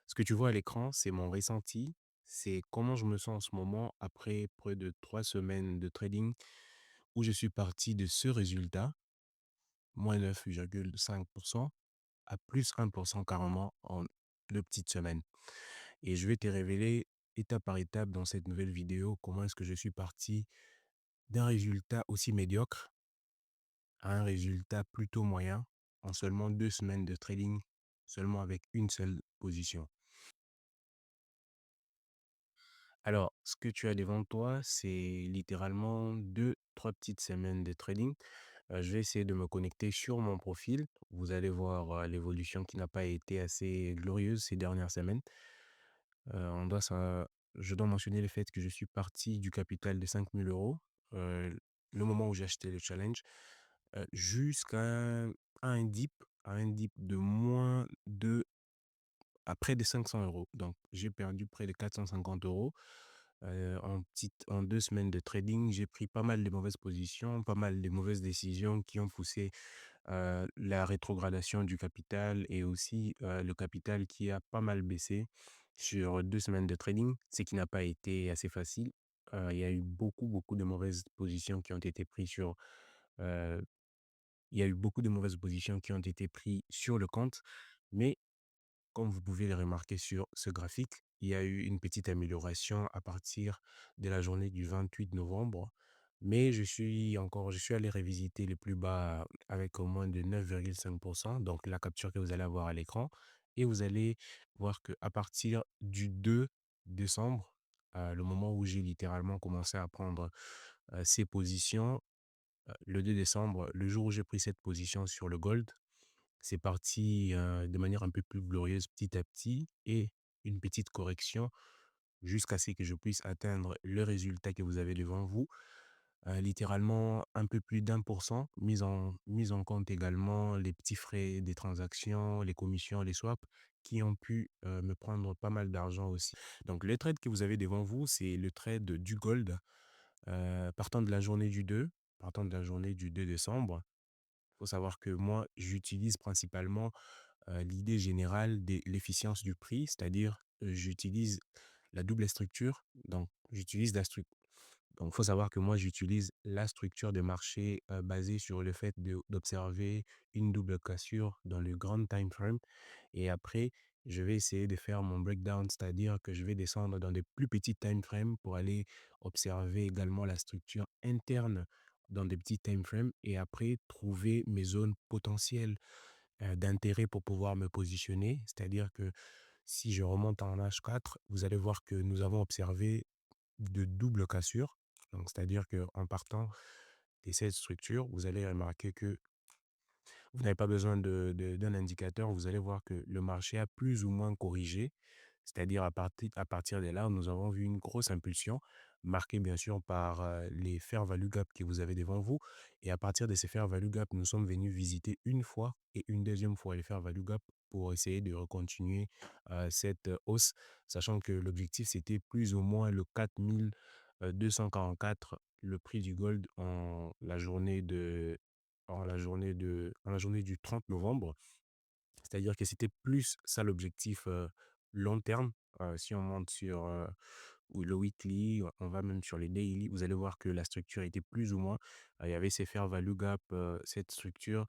Ce que tu vois à l'écran, c'est mon ressenti, c'est comment je me sens en ce moment après près de 3 semaines de trading où je suis parti de ce résultat, moins 9,5 à plus 1 carrément en 2 petites semaines. Et je vais te révéler étape par étape dans cette nouvelle vidéo comment est-ce que je suis parti d'un résultat aussi médiocre à un résultat plutôt moyen en seulement 2 semaines de trading, seulement avec une seule position. Alors, ce que tu as devant toi, c'est littéralement 2, 3 petites semaines de trading. Je vais essayer de me connecter sur mon profil. Vous allez voir, l'évolution qui n'a pas été assez glorieuse ces dernières semaines. On doit ça Je dois mentionner le fait que je suis parti du capital de 5 000 €, le moment où j'ai acheté le challenge, à un dip un dip de moins de à près de 500 €. Donc j'ai perdu près de 450 €. En 2 semaines de trading, j'ai pris pas mal de mauvaises positions, pas mal de mauvaises décisions qui ont poussé, la rétrogradation du capital et aussi, le capital qui a pas mal baissé sur 2 semaines de trading, ce qui n'a pas été assez facile. Il y a eu beaucoup, beaucoup de mauvaises positions qui ont été prises heu, il y a eu beaucoup de mauvaises positions qui ont été prises sur le compte, mais comme vous pouvez le remarquer sur ce graphique, il y a eu une petite amélioration à partir de la journée du 28 novembre, mais je suis allé révisiter les plus bas avec au moins de 9,5, donc la capture que vous allez avoir à l'écran, et vous allez voir qu'à partir du 2 décembre, le moment où j'ai littéralement commencé à prendre, ces positions, le 2 décembre, le jour où j'ai pris cette position sur le gold, c'est parti, de manière un peu plus glorieuse petit à petit et une petite correction jusqu'à ce que je puisse atteindre le résultat que vous avez devant vous. Littéralement un peu plus d'1 mis en compte également les petits frais des transactions, les commissions, les swaps qui ont pu, me prendre pas mal d'argent aussi. Donc le trade que vous avez devant vous, c'est le trade du gold, partant de la journée du 2, partant de la journée du 2 décembre. Il faut savoir que moi, j'utilise principalement l'idée générale de l'efficience du prix, c'est-à-dire, j'utilise la double structure. Donc, faut savoir que moi, j'utilise la structure de marché, basée sur le fait d'observer une double cassure dans le grand time frame, et après, je vais essayer de faire mon breakdown, c'est-à-dire que je vais descendre dans des plus petits time frames pour aller observer également la structure interne dans des petits time frames et après trouver mes zones potentielles d'intérêt pour pouvoir me positionner. C'est-à-dire que si je remonte en H4, vous allez voir que nous avons observé de doubles cassures. Donc, c'est-à-dire qu'en partant de cette structure, vous allez remarquer que vous n'avez pas besoin d'un indicateur. Vous allez voir que le marché a plus ou moins corrigé. C'est-à-dire à partir de là, nous avons vu une grosse impulsion marquée bien sûr par les fair value gap que vous avez devant vous. Et à partir de ces fair value gap, nous sommes venus visiter une fois et une deuxième fois les fair value gap pour essayer de recontinuer cette hausse, sachant que l'objectif, c'était plus ou moins le 4244, le prix du gold en la journée du 30 novembre. C'est-à-dire que c'était plus ça l'objectif, long terme. Si on monte sur, ou le weekly, on va même sur les daily, vous allez voir que la structure était plus ou moins, il y avait ces fair value gap, cette structure,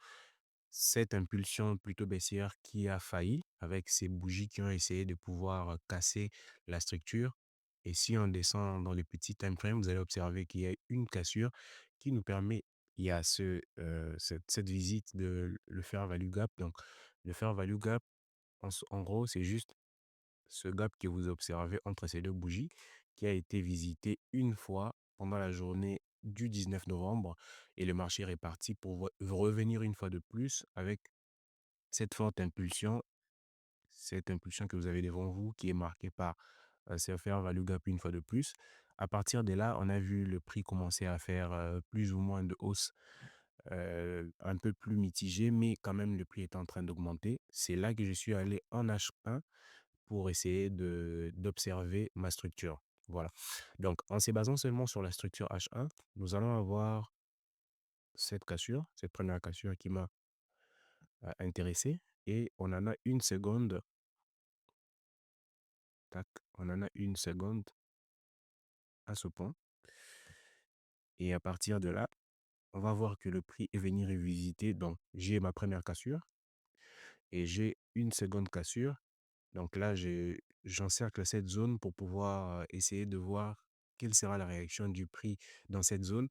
cette impulsion plutôt baissière qui a failli avec ces bougies qui ont essayé de pouvoir, casser la structure. Et si on descend dans les petits time frames, vous allez observer qu'il y a une cassure qui nous permet il y a cette visite de le fair value gap. Donc le fair value gap, en gros, c'est juste ce gap que vous observez entre ces 2 bougies qui a été visité une fois pendant la journée du 19 novembre, et le marché est reparti pour revenir une fois de plus avec cette forte impulsion, cette impulsion que vous avez devant vous qui est marquée par, ce fair value gap une fois de plus. À partir de là, on a vu le prix commencer à faire, plus ou moins de hausse, un peu plus mitigée, mais quand même le prix est en train d'augmenter. C'est là que je suis allé en H1 pour essayer d'observer ma structure. Voilà. Donc en se basant seulement sur la structure H1, nous allons avoir cette cassure, cette première cassure qui m'a, intéressé, et on en a une seconde Tac, on en a une seconde à ce point. Et à partir de là, on va voir que le prix est venu revisiter. Donc, j'ai ma première cassure et j'ai une seconde cassure. Donc là, j'encercle cette zone pour pouvoir essayer de voir quelle sera la réaction du prix dans cette zone.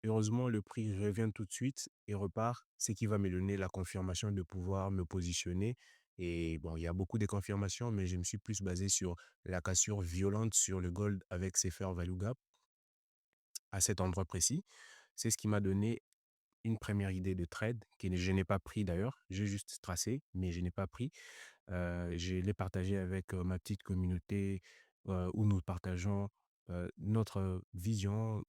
Heureusement, le prix revient tout de suite et repart, ce qui va me donner la confirmation de pouvoir me positionner. Et bon, il y a beaucoup de confirmations, mais je me suis plus basé sur la cassure violente sur le gold avec ses fair value gap à cet endroit précis. C'est ce qui m'a donné une première idée de trade que je n'ai pas pris d'ailleurs. J'ai juste tracé, mais je n'ai pas pris. Je l'ai partagé avec ma petite communauté où nous partageons notre vision.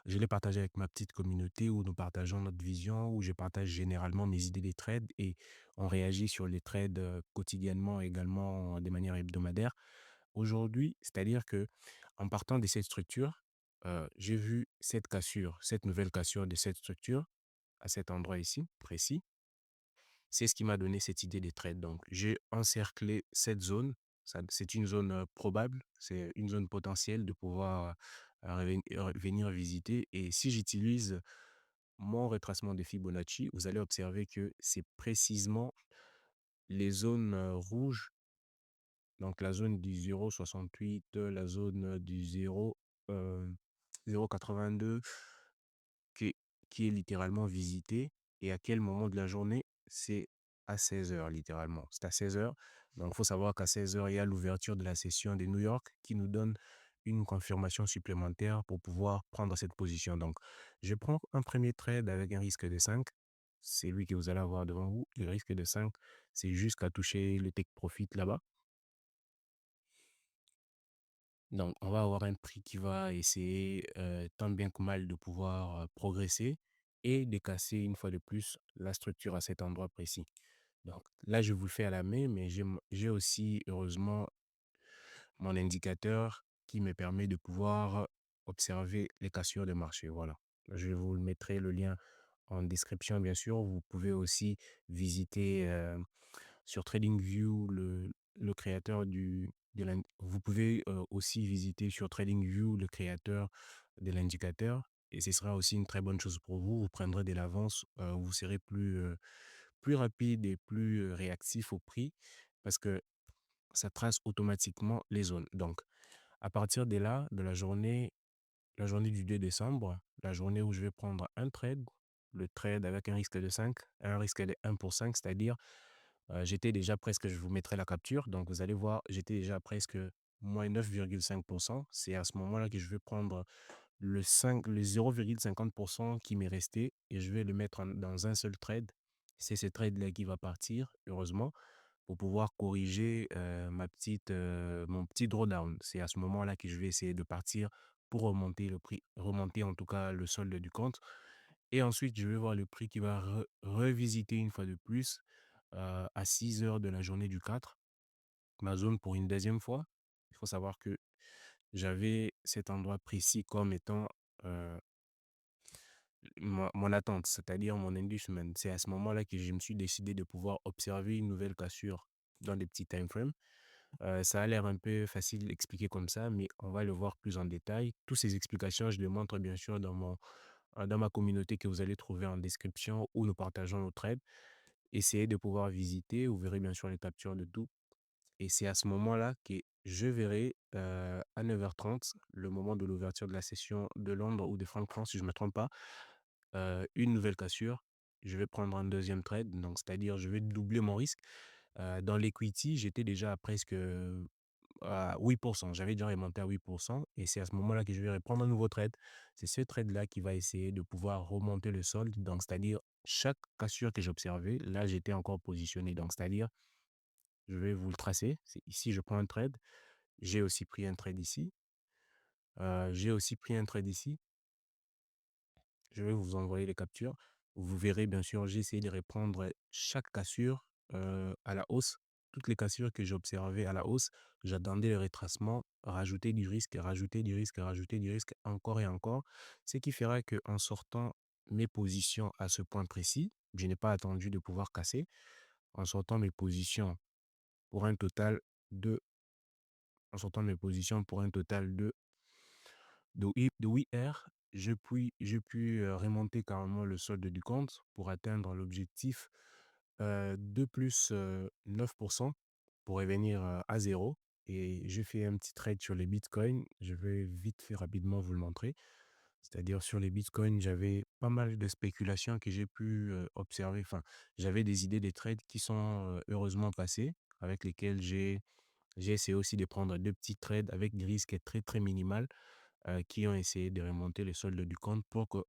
Je l'ai partagé avec ma petite communauté où nous partageons notre vision, où je partage généralement mes idées des trades et on réagit sur les trades quotidiennement également de manière hebdomadaire. Aujourd'hui, c'est-à-dire que en partant de cette structure, j'ai vu cette cassure, cette nouvelle cassure de cette structure à cet endroit ici, précis. C'est ce qui m'a donné cette idée des trades. Donc, j'ai encerclé cette zone. C'est une zone probable, c'est une zone potentielle de pouvoir venir visiter. Et si j'utilise mon retracement de Fibonacci, vous allez observer que c'est précisément les zones rouges, donc la zone du 0,68, la zone du 0, 0,82, qui, qui est littéralement visitée. Et à quel moment de la journée? C'est à 16 heures, littéralement. C'est à 16 heures. Donc, il faut savoir qu'à 16 heures, il y a l'ouverture de la session de New York qui nous donne une confirmation supplémentaire pour pouvoir prendre cette position. Donc, je prends un premier trade avec un risque de 5. C'est lui que vous allez avoir devant vous. Le risque de 5, c'est jusqu'à toucher le take profit là-bas. Donc, on va avoir un prix qui va essayer tant bien que mal de pouvoir progresser et de casser une fois de plus la structure à cet endroit précis. Donc là, je vous le fais à la main, mais j'ai aussi heureusement mon indicateur qui me permet de pouvoir observer les cassures de marché. Voilà. Je vous mettrai le lien en description, bien sûr. Vous pouvez aussi visiter sur TradingView, le créateur vous pouvez aussi visiter sur TradingView le créateur de l'indicateur et ce sera aussi une très bonne chose pour vous. Vous prendrez de l'avance, vous serez plus rapide et plus réactif au prix parce que ça trace automatiquement les zones. Donc, à partir de là, de la journée du 2 décembre, la journée où je vais prendre un trade, le trade avec un risque de 5, un risque de 1 pour 5, c'est-à-dire j'étais déjà presque, je vous mettrai la capture, donc vous allez voir, j'étais déjà presque moins 9,5%. C'est à ce moment-là que je vais prendre le 0,50% qui m'est resté et je vais le mettre dans un seul trade. C'est ce trade-là qui va partir, heureusement, pour pouvoir corriger mon petit drawdown. C'est à ce moment-là que je vais essayer de partir pour remonter le prix, remonter en tout cas le solde du compte. Et ensuite, je vais voir le prix qui va revisiter une fois de plus à 6 heures de la journée du 4, ma zone pour une deuxième fois. Il faut savoir que j'avais cet endroit précis comme étant euh, mon attente, c'est-à-dire mon inducement. C'est à ce moment-là que je me suis décidé de pouvoir observer une nouvelle cassure dans des petits time frames. Ça a l'air un peu facile d'expliquer comme ça, mais on va le voir plus en détail. Toutes ces explications, je les montre bien sûr dans ma communauté que vous allez trouver en description où nous partageons nos trades. Essayez de pouvoir visiter, vous verrez bien sûr les captures de tout. Et c'est à ce moment-là que je verrai à 9h30, le moment de l'ouverture de la session de Londres ou de Francfort, si je ne me trompe pas, une nouvelle cassure. Je vais prendre un deuxième trade, donc c'est-à-dire je vais doubler mon risque. Dans l'equity, j'étais déjà à presque à 8%. J'avais déjà remonté à 8%. Et c'est à ce moment-là que je vais reprendre un nouveau trade. C'est ce trade-là qui va essayer de pouvoir remonter le solde. Donc, c'est-à-dire chaque cassure que j'ai observée, là, j'étais encore positionné. Donc, c'est-à-dire, je vais vous le tracer. Ici, je prends un trade. J'ai aussi pris un trade ici. J'ai aussi pris un trade ici. Je vais vous envoyer les captures. Vous verrez, bien sûr, j'ai essayé de reprendre chaque cassure à la hausse. Toutes les cassures que j'ai observées à la hausse, j'attendais le retracement, rajouter du risque, rajouter du risque, rajouter du risque, encore et encore. Ce qui fera qu'en sortant mes positions à ce point précis, je n'ai pas attendu de pouvoir casser. En sortant mes positions pour un total de en sortant de mes positions pour un total de 8 R. J'ai pu remonter carrément le solde du compte pour atteindre l'objectif, de plus, 9 pour revenir, à zéro. Et j'ai fait un petit trade sur les bitcoins. Je vais vite fait rapidement vous le montrer. C'est-à-dire sur les bitcoins, j'avais pas mal de spéculations que j'ai pu, observer. Enfin, j'avais des idées des trades qui sont, heureusement passées, avec lesquels j'ai essayé aussi de prendre 2 petits trades avec des risques très, très minimal, qui ont essayé de remonter les soldes du compte pour que,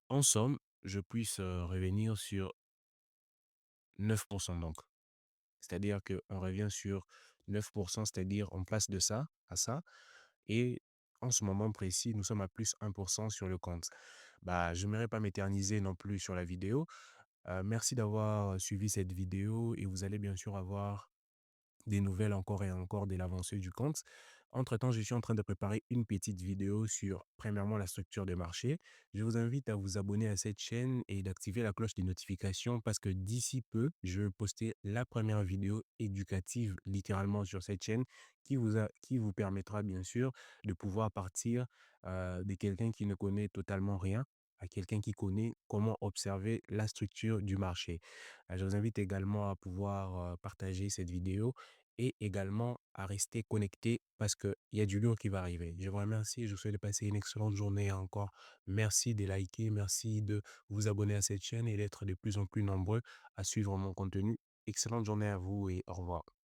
en somme, je puisse, revenir sur 9 donc. C'est-à-dire qu'on revient sur 9, c'est-à-dire on passe de ça à ça. Et en ce moment précis, nous sommes à plus 1 sur le compte. Bah, je n'aimerais pas m'éterniser non plus sur la vidéo. Merci d'avoir suivi cette vidéo et vous allez bien sûr avoir des nouvelles encore et encore de l'avancée du compte. Entre-temps, je suis en train de préparer une petite vidéo sur, premièrement, la structure de marché. Je vous invite à vous abonner à cette chaîne et d'activer la cloche des notifications parce que d'ici peu, je vais poster la première vidéo éducative littéralement sur cette chaîne qui vous permettra bien sûr de pouvoir partir de quelqu'un qui ne connaît totalement rien à quelqu'un qui connaît comment observer la structure du marché. Je vous invite également à pouvoir partager cette vidéo et également à rester connecté parce qu'il y a du lourd qui va arriver. Je vous remercie, je vous souhaite de passer une excellente journée encore. Merci de liker, merci de vous abonner à cette chaîne et d'être de plus en plus nombreux à suivre mon contenu. Excellente journée à vous et au revoir.